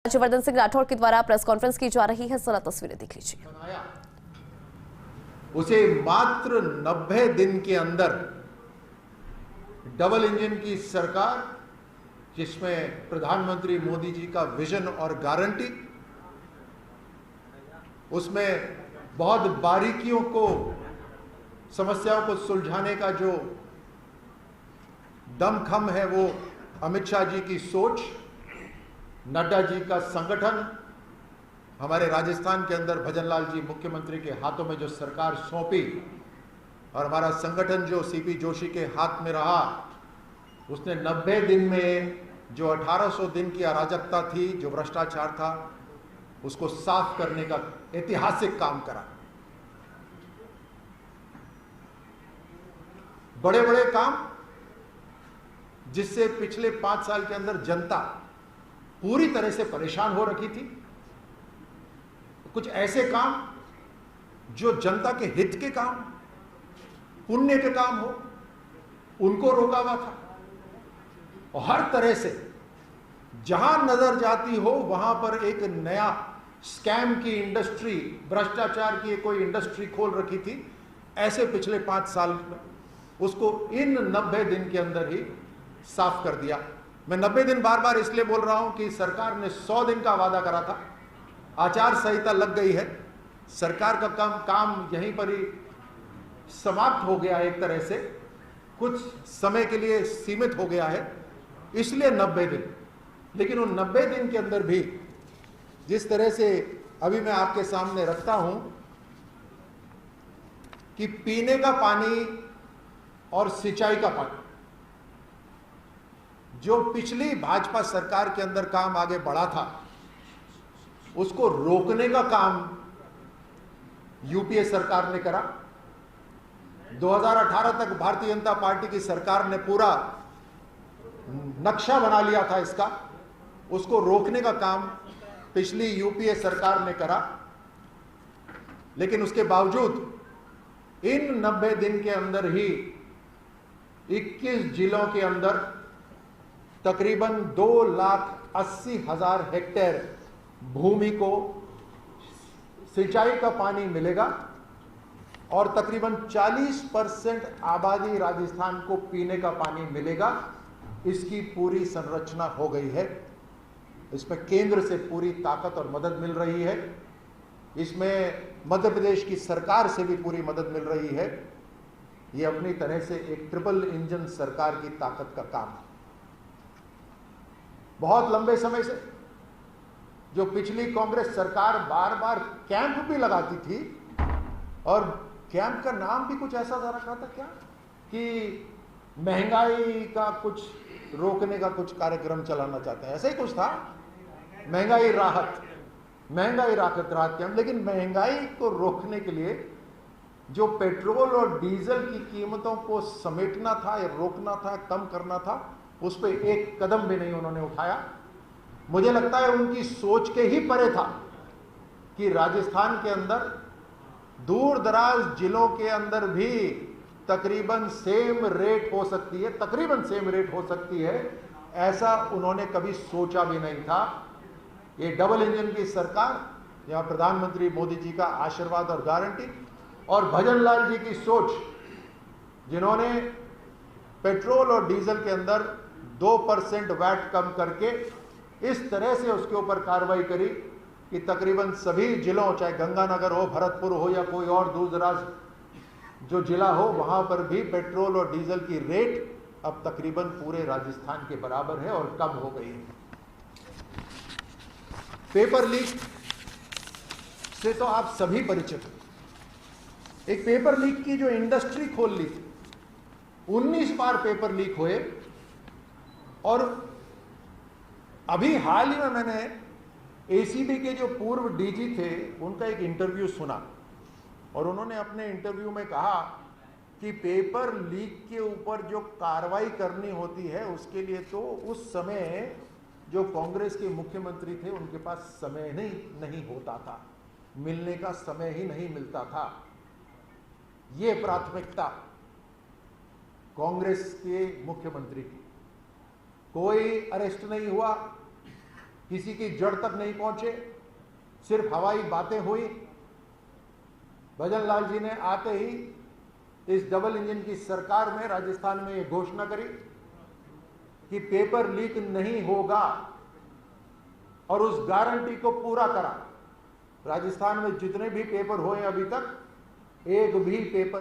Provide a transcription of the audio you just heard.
राज्यवर्धन सिंह राठौड़ के द्वारा press conference की जा रही है, जरा तस्वीरें देख लीजिए। उसे मात्र 90 दिन के अंदर डबल इंजन की सरकार, जिसमें प्रधानमंत्री मोदी जी का विजन और गारंटी, उसमें बहुत बारीकियों को, समस्याओं को सुलझाने का जो दमखम है, वो अमित शाह जी की सोच, नड्डा जी का संगठन, हमारे राजस्थान के अंदर भजनलाल जी मुख्यमंत्री के हाथों में जो सरकार सौंपी, और हमारा संगठन जो सीपी जोशी के हाथ में रहा, उसने 90 दिन में जो 1800 दिन की अराजकता थी, जो भ्रष्टाचार था, उसको साफ करने का ऐतिहासिक काम करा। बड़े बड़े काम जिससे पिछले 5 साल के अंदर जनता पूरी तरह से परेशान हो रखी थी, कुछ ऐसे काम जो जनता के हित के काम, पुण्य के काम हो, उनको रोका हुआ था। और हर तरह से जहां नजर जाती हो वहां पर एक नया स्कैम की इंडस्ट्री, भ्रष्टाचार की कोई इंडस्ट्री खोल रखी थी। ऐसे पिछले 5 साल में उसको इन 90 दिन के अंदर ही साफ कर दिया। मैं 90 दिन बार बार इसलिए बोल रहा हूं कि सरकार ने 100 दिन का वादा करा था, आचार संहिता लग गई है, सरकार का काम यहीं पर ही समाप्त हो गया है, एक तरह से कुछ समय के लिए सीमित हो गया है, इसलिए 90 दिन। लेकिन उन 90 दिन के अंदर भी जिस तरह से अभी मैं आपके सामने रखता हूं कि पीने का पानी और सिंचाई का पानी, जो पिछली भाजपा सरकार के अंदर काम आगे बढ़ा था, उसको रोकने का काम यूपीए सरकार ने करा। 2018 तक भारतीय जनता पार्टी की सरकार ने पूरा नक्शा बना लिया था इसका, उसको रोकने का काम पिछली यूपीए सरकार ने करा। लेकिन उसके बावजूद इन 90 दिन के अंदर ही 21 जिलों के अंदर तकरीबन 2,80,000 हेक्टेयर भूमि को सिंचाई का पानी मिलेगा और तकरीबन 40% आबादी राजस्थान को पीने का पानी मिलेगा। इसकी पूरी संरचना हो गई है। इसमें केंद्र से पूरी ताकत और मदद मिल रही है। इसमें मध्य प्रदेश की सरकार से भी पूरी मदद मिल रही है। ये अपनी तरह से एक ट्रिपल इंजन सरकार की ताकत का काम है। बहुत लंबे समय से जो पिछली कांग्रेस सरकार बार बार कैंप भी लगाती थी, और कैंप का नाम भी कुछ ऐसा सा रखा था क्या कि महंगाई का कुछ रोकने का कुछ कार्यक्रम चलाना चाहते हैं, ऐसा ही कुछ था, महंगाई राहत कैंप। लेकिन महंगाई को रोकने के लिए जो पेट्रोल और डीजल की कीमतों को समेटना था या रोकना था, कम करना था, उस पर एक कदम भी नहीं उन्होंने उठाया। मुझे लगता है उनकी सोच के ही परे था कि राजस्थान के अंदर दूर दराज जिलों के अंदर भी तकरीबन सेम रेट हो सकती है, ऐसा उन्होंने कभी सोचा भी नहीं था। ये डबल इंजन की सरकार, जहां प्रधानमंत्री मोदी जी का आशीर्वाद और गारंटी, और भजनलाल जी की सोच, जिन्होंने पेट्रोल और डीजल के अंदर 2% वैट कम करके इस तरह से उसके ऊपर कार्रवाई करी कि तकरीबन सभी जिलों, चाहे गंगानगर हो, भरतपुर हो या कोई और दूर दराज जो जिला हो, वहां पर भी पेट्रोल और डीजल की रेट अब तकरीबन पूरे राजस्थान के बराबर है और कम हो गई है। पेपर लीक से तो आप सभी परिचित हो। एक पेपर लीक की जो इंडस्ट्री खोल ली थी, 19 बार पेपर लीक हुए। और अभी हाल ही में मैंने एसीबी के जो पूर्व डीजी थे, उनका एक इंटरव्यू सुना, और उन्होंने अपने इंटरव्यू में कहा कि पेपर लीक के ऊपर जो कार्रवाई करनी होती है, उसके लिए तो उस समय जो कांग्रेस के मुख्यमंत्री थे, उनके पास समय नहीं होता था, मिलने का समय ही नहीं मिलता था। ये प्राथमिकता कांग्रेस के मुख्यमंत्री की। कोई अरेस्ट नहीं हुआ, किसी की जड़ तक नहीं पहुंचे, सिर्फ हवाई बातें हुई। भजन लाल जी ने आते ही इस डबल इंजन की सरकार में राजस्थान में ये घोषणा करी कि पेपर लीक नहीं होगा, और उस गारंटी को पूरा करा। राजस्थान में जितने भी पेपर हुए अभी तक, एक भी पेपर